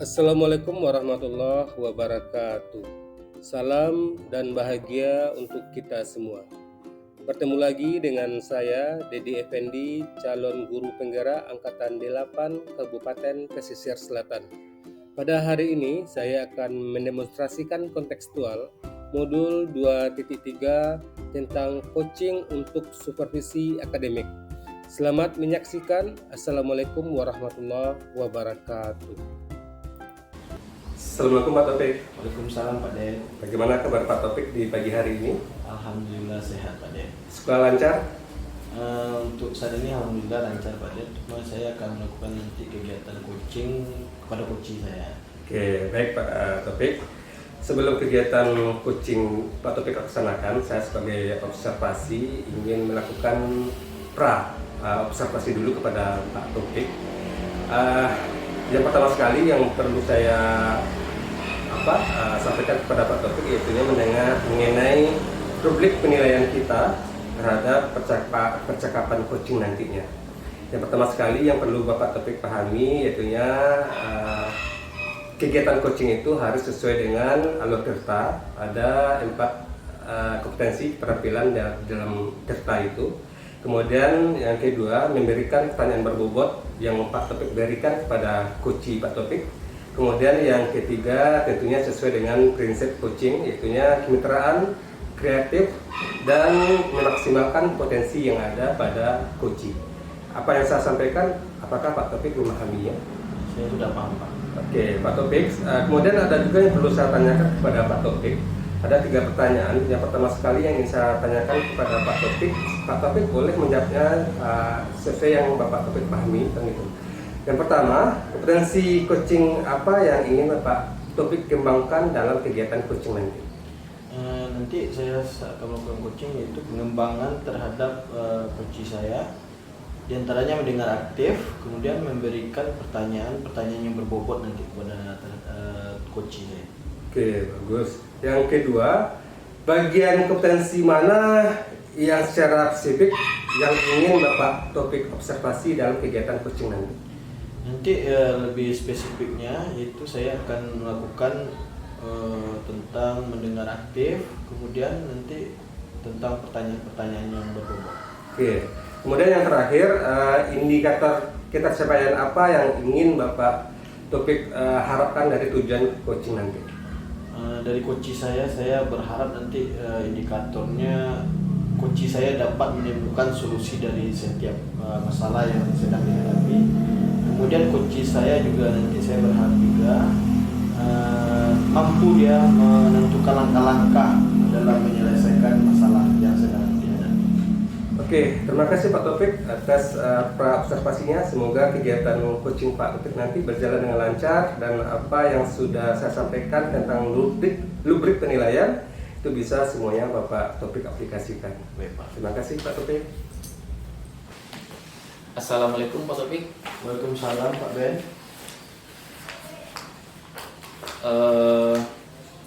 Assalamualaikum warahmatullahi wabarakatuh. Salam dan bahagia untuk kita semua. Bertemu lagi dengan saya, Dedi Effendi, calon guru penggerak Angkatan 8 Kabupaten Pesisir Selatan. Pada hari ini, saya akan mendemonstrasikan kontekstual modul 2.3 tentang coaching untuk supervisi akademik. Selamat menyaksikan. Assalamualaikum warahmatullahi wabarakatuh. Assalamualaikum Pak Taufik. Waalaikumsalam Pak Den. Bagaimana kabar Pak Taufik di pagi hari ini? Alhamdulillah sehat Pak Den. Sekolah lancar? Untuk saat ini alhamdulillah lancar Pak Den. Cuma saya akan melakukan nanti kegiatan coaching kepada coaching saya. Oke, baik Pak Taufik. Sebelum kegiatan coaching Pak Taufik laksanakan, saya sebagai observasi ingin melakukan observasi dulu kepada Pak Taufik. Yang pertama sekali yang perlu saya sampaikan kepada Pak Taufik yaitu mengenai rubrik penilaian kita terhadap percakapan coaching nantinya. Yang pertama sekali yang perlu Bapak Taufik pahami yaitu kegiatan coaching itu harus sesuai dengan alur tirta. Ada 4 kompetensi keterampilan dalam tirta itu. Kemudian yang kedua, memberikan pertanyaan berbobot yang Pak Taufik berikan kepada coachee Pak Taufik. Kemudian yang ketiga tentunya sesuai dengan prinsip coaching, yaitu kemitraan, kreatif, dan memaksimalkan potensi yang ada pada coachee. Apa yang saya sampaikan, apakah Pak Taufik memahaminya? Saya sudah paham Pak. Oke, Pak Taufik. Kemudian ada juga yang perlu saya tanyakan kepada Pak Taufik. Ada 3 pertanyaan. Yang pertama sekali yang ingin saya tanyakan kepada Pak Taufik. Pak Taufik boleh menjawabnya sesuai yang Bapak Taufik pahami tentang itu. Yang pertama, kompetensi coaching apa yang ingin Bapak Taufik kembangkan dalam kegiatan coaching nanti? Nanti saya akan melakukan coaching yaitu pengembangan terhadap coaching saya. Di antaranya mendengar aktif, kemudian memberikan pertanyaan yang berbobot nanti kepada coaching saya. Oke, bagus. Yang kedua, bagian kompetensi mana yang secara spesifik yang ingin Bapak Taufik observasi dalam kegiatan coaching nanti? Nanti lebih spesifiknya yaitu saya akan melakukan tentang mendengar aktif, kemudian nanti tentang pertanyaan-pertanyaan yang berbobot. Oke. Kemudian yang terakhir, indikator ketercapaian apa yang ingin Bapak Taufik harapkan dari tujuan coaching nanti? Dari coaching saya berharap nanti indikatornya coaching saya dapat menemukan solusi dari setiap masalah yang sedang dihadapi. Kemudian coaching saya juga nanti saya berharap juga mampu dia menentukan langkah-langkah dalam menyelesaikan masalah yang sedang dihadapi. Oke, terima kasih Pak Taufik atas observasinya. Semoga kegiatan coaching Pak Taufik nanti berjalan dengan lancar dan apa yang sudah saya sampaikan tentang rubrik penilaian itu bisa semuanya Bapak Taufik aplikasikan. Baik Pak. Terima kasih Pak Taufik. Assalamualaikum Pak Taufik. Waalaikumsalam Pak Ben.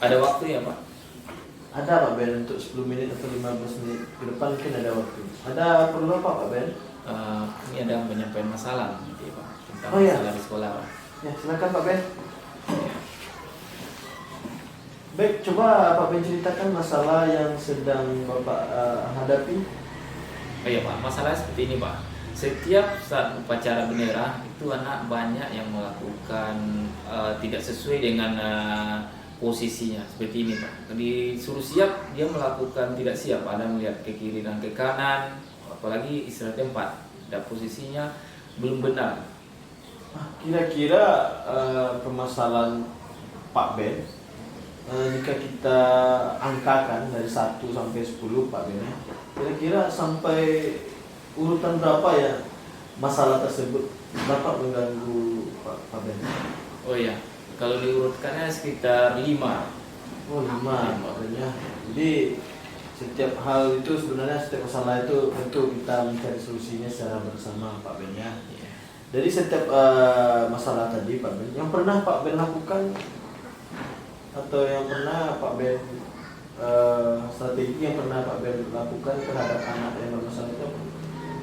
Ada waktu ya Pak? Ada Pak Ben untuk 10 menit atau 15 menit ke depan mungkin ada waktu. Ada perlu apa Pak Ben? Ini ada penyampaian masalah nanti Pak tentang Oh, ya? masalah di sekolah Pak. Ya silakan Pak Ben. Baik, coba Pak Ben ceritakan masalah yang sedang Bapak hadapi. Oh iya Pak, masalahnya seperti ini Pak. Setiap saat upacara bendera itu anak banyak yang melakukan tidak sesuai dengan posisinya seperti ini Pak. Disuruh siap, dia melakukan tidak siap. Ada melihat ke kiri dan ke kanan, apalagi istirahat tempat. Dan posisinya belum benar. Kira-kira permasalahan Pak Ben, jika kita angkakan dari 1 sampai 10 Pak Ben, kira-kira sampai urutan berapa ya masalah tersebut dapat mengganggu Pak Ben? Oh iya, kalau diurutkannya sekitar 5. Oh 5 Pak Ben ya. Jadi setiap hal itu sebenarnya setiap masalah itu tentu kita mencari solusinya secara bersama Pak Ben ya. Dari setiap masalah tadi Pak Ben, yang pernah Pak Ben lakukan atau yang pernah Pak Ben strategi yang pernah Pak Ben lakukan terhadap anak yang bermasalah itu?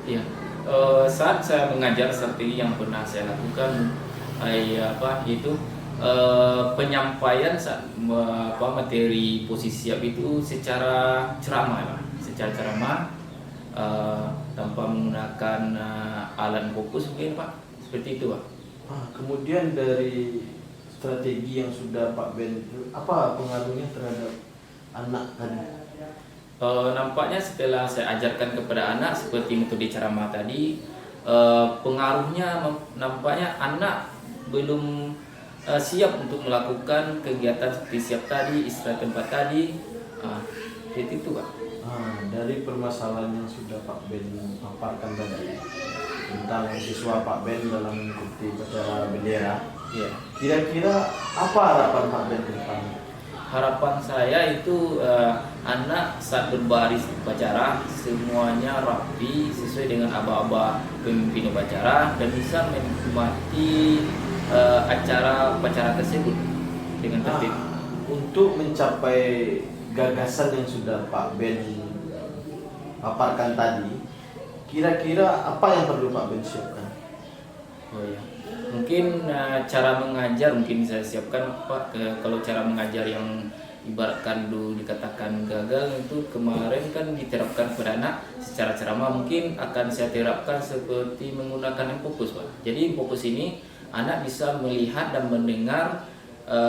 Iya, saat saya mengajar strategi yang pernah saya lakukan, itu penyampaian materi posisi siap itu secara ceramah, Pak. Secara ceramah tanpa menggunakan alat fokus mungkin, Pak. Seperti itu, Pak. Kemudian dari strategi yang sudah Pak Ben, apa pengaruhnya terhadap anak tadi? Nampaknya setelah saya ajarkan kepada anak seperti metode ceramah tadi, pengaruhnya nampaknya anak belum siap untuk melakukan kegiatan seperti siap tadi, istirahat tempat tadi, seperti itu, Pak. Dari permasalahan yang sudah Pak Ben paparkan tadi tentang siswa Pak Ben dalam mengikuti upacara bendera, Ya. kira-kira apa harapan Pak Ben ke depan? Harapan saya itu anak saat berbaris upacara semuanya rapi sesuai dengan aba-aba pemimpin upacara dan bisa menikmati acara upacara tersebut dengan tertib. Untuk mencapai gagasan yang sudah Pak Ben paparkan tadi, kira-kira apa yang perlu Pak Ben siapkan? Oh ya, mungkin cara mengajar mungkin saya siapkan, Pak. Kalau cara mengajar yang ibaratkan dulu dikatakan gagal itu kemarin kan diterapkan kepada anak secara ceramah, mungkin akan saya terapkan seperti menggunakan yang fokus, Pak. Jadi fokus ini anak bisa melihat dan mendengar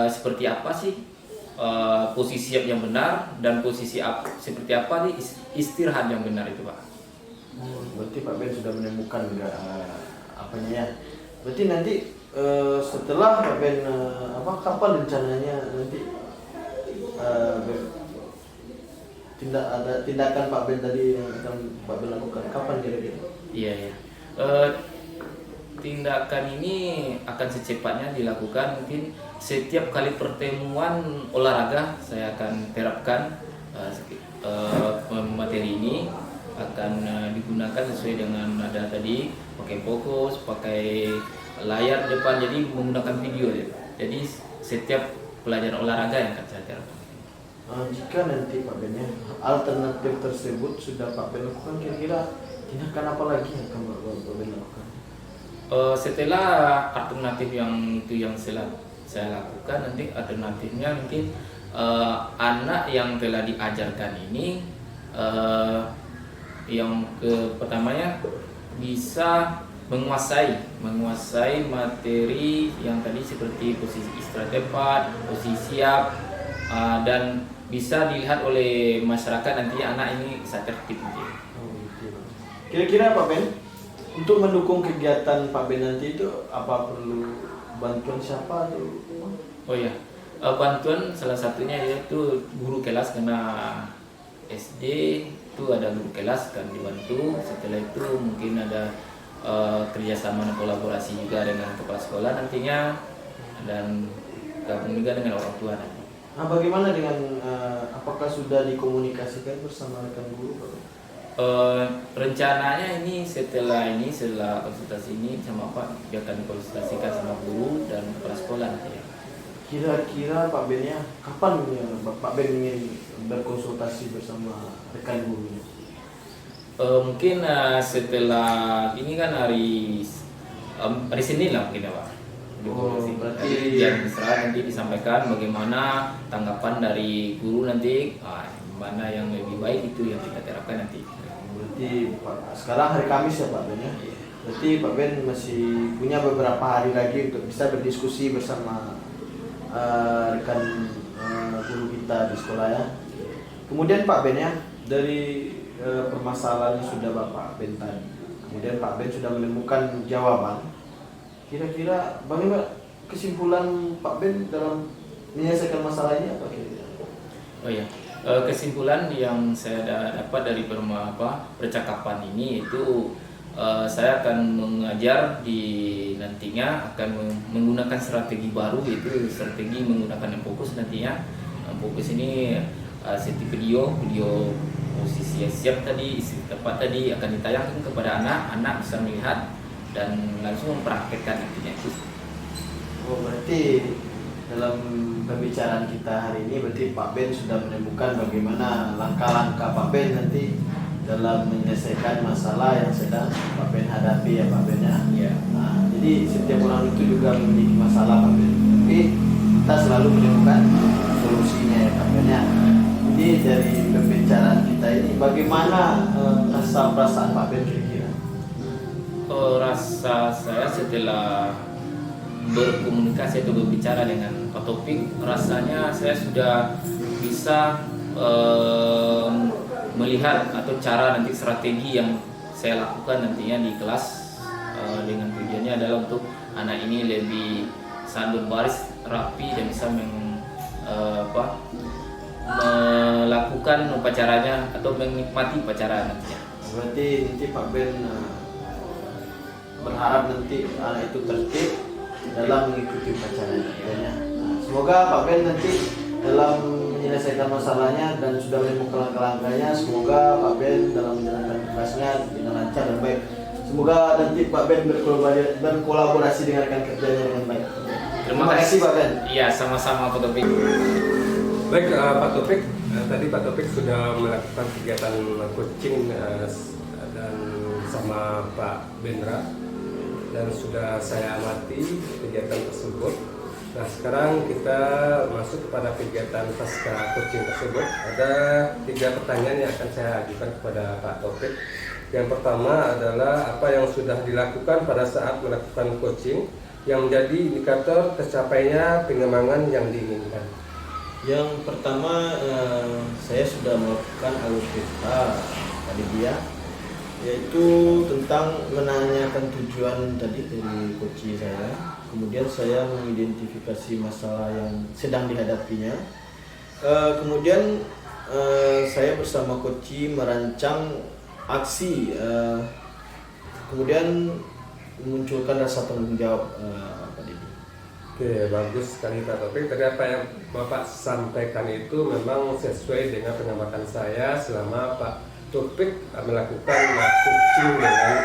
seperti apa sih posisi siap yang benar dan posisi seperti apa nih istirahat yang benar itu, Pak. Berarti Pak Ben sudah menemukan apanya ya. Berarti nanti setelah Pak Ben kapan rencananya nanti tindakan Pak Ben tadi yang akan Pak Ben lakukan, kapan kira-kira? Iya ya. Tindakan ini akan secepatnya dilakukan, mungkin setiap kali pertemuan olahraga saya akan terapkan materi ini akan digunakan sesuai dengan ada tadi, pakai fokus, pakai layar depan, jadi menggunakan video ya. Jadi setiap pelajaran olahraga yang akan saya terapkan. Jika nanti Pak Ben ya, alternatif tersebut sudah Pak Ben lakukan, kira-kira tindakan apa lagi yang akan Pak Ben lakukan? Setelah alternatif yang itu yang saya lakukan, nanti alternatifnya mungkin anak yang telah diajarkan ini yang pertamanya bisa menguasai materi yang tadi seperti posisi istirahat tepat, posisi siap, dan bisa dilihat oleh masyarakat nanti anak ini bisa tertib. Kira-kira Pak Ben, untuk mendukung kegiatan Pak Ben nanti itu apa perlu bantuan siapa atau? Oh ya, bantuan salah satunya yaitu guru kelas, karena SD itu ada guru kelas kan dibantu. Setelah itu mungkin ada kerjasama dan kolaborasi juga dengan kepala sekolah nantinya, dan gabung juga dengan orang tua nanti. Bagaimana dengan apakah sudah dikomunikasikan bersama rekan guru Pak? Rencananya ini setelah konsultasi ini sama Pak, dia akan dikonsultasikan sama guru dan kepala sekolah nanti ya. Kira-kira Pak Ben ya, kapan ya Pak Ben ingin berkonsultasi bersama rekan gurunya? Mungkin setelah ini kan hari Senin lah mungkin ya, Pak. Berarti jam istirahat nanti disampaikan bagaimana tanggapan dari guru nanti, mana yang lebih baik itu yang kita terapkan nanti. Berarti sekarang hari Kamis ya Pak Ben ya? Berarti Pak Ben masih punya beberapa hari lagi untuk bisa berdiskusi bersama rekan guru kita di sekolah ya. Kemudian Pak Ben ya, dari permasalahan yang sudah Bapak Ben tadi, kemudian Pak Ben sudah menemukan jawaban. Kira-kira bagaimana kesimpulan Pak Ben dalam menyelesaikan masalah ini apa kira-kira? Oh ya, kesimpulan yang saya dapat dari percakapan ini itu saya akan mengajar di nantinya akan menggunakan strategi baru, yaitu strategi menggunakan yang fokus nantinya. Fokus ini seperti video posisi siap tadi, isi tepat tadi akan ditayangkan kepada anak bisa melihat dan langsung mempraktekkan nantinya itu. Berarti dalam pembicaraan kita hari ini berarti Pak Ben sudah menemukan bagaimana langkah-langkah Pak Ben nanti dalam menyelesaikan masalah yang sedang Pak Ben hadapi ya Pak Ben ya. Ya. Jadi setiap orang itu juga memiliki masalah Pak Ben. tapi kita selalu menemukan solusinya ya Pak Ben ya. Jadi dari pembicaraan kita ini bagaimana rasa perasaan Pak Ben kira-kira? Rasa saya setelah berkomunikasi atau berbicara dengan Pak Topik, rasanya saya sudah bisa melihat atau cara nanti strategi yang saya lakukan nantinya di kelas, dengan tujuannya adalah untuk anak ini lebih sangat berbaris rapi dan bisa melakukan upacaranya atau menikmati upacara nantinya. Berarti nanti Pak Ben berharap nanti anak itu tertib dalam mengikuti upacara ya. Semoga Pak Ben nanti dalam menyelesaikan masalahnya dan sudah menemukan langkah-langkahnya, semoga Pak Ben dalam menjalankan tugasnya dengan lancar dan baik. Semoga nanti Pak Ben berkolaborasi dengan rekan kerjanya dengan baik. Terima kasih Pak Ben. Iya, sama-sama Pak Topik. Baik, Pak Topik, tadi Pak Topik sudah melakukan kegiatan coaching dan sama Pak Bendra, dan sudah saya amati kegiatan tersebut. Nah, sekarang kita masuk kepada kegiatan pasca coaching tersebut. Ada 3 pertanyaan yang akan saya ajukan kepada Pak Topik. Yang pertama adalah apa yang sudah dilakukan pada saat melakukan coaching yang menjadi indikator tercapainya pengembangan yang diinginkan. Yang pertama, saya sudah melakukan alutsista tadi dia, yaitu tentang menanyakan tujuan tadi dari coach saya. Kemudian saya mengidentifikasi masalah yang sedang dihadapinya. Kemudian saya bersama coach merancang aksi, kemudian memunculkan rasa tanggung jawab Pak Didi. Oke, bagus sekali Pak Topik. Tadi apa yang Bapak sampaikan itu memang sesuai dengan pengamatan saya selama Pak Topik melakukan coaching dengan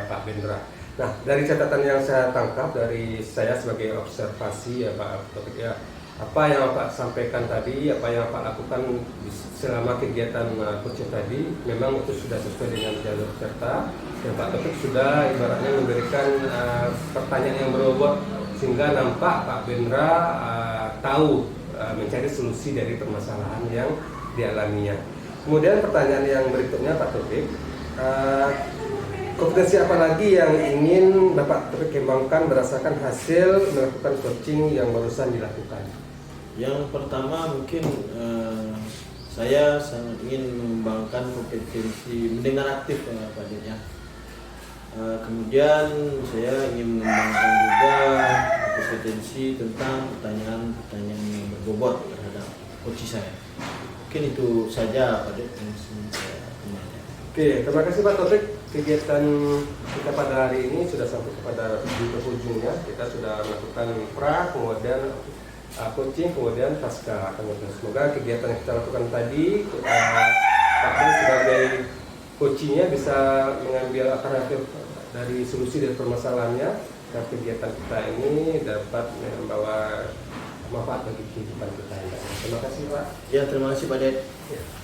Pak Bendra. Nah, dari catatan yang saya tangkap dari saya sebagai observasi ya Pak Topik ya, apa yang Bapak sampaikan tadi, apa yang Bapak lakukan selama kegiatan coaching tadi, memang itu sudah sesuai dengan jalur serta, dan Pak Topik sudah ibaratnya memberikan pertanyaan yang berbobot sehingga nampak Pak Bendra tahu mencari solusi dari permasalahan yang dialaminya. Kemudian pertanyaan yang berikutnya Pak Topik, kompetensi apa lagi yang ingin Bapak Topik kembangkan berdasarkan hasil melakukan coaching yang barusan dilakukan? Yang pertama mungkin saya sangat ingin mengembangkan kompetensi mendengar aktif Pak Didi ya. Kemudian saya ingin mengembangkan juga kompetensi tentang pertanyaan-pertanyaan yang berbobot terhadap coach saya. Mungkin itu saja Pak Didi yang saya kembangkan. Oke, terima kasih Pak Topik. Kegiatan kita pada hari ini sudah sampai kepada ujungnya. Kita sudah melakukan pra, kemudian coaching, kemudian pasca. Semoga kegiatan yang kita lakukan tadi, Pak Ben sebagai coachingnya bisa mengambil alternatif dari solusi dari permasalahannya, dan kegiatan kita ini dapat membawa manfaat bagi kehidupan kita. Terima kasih Pak. Ya, terima kasih Pak Ded.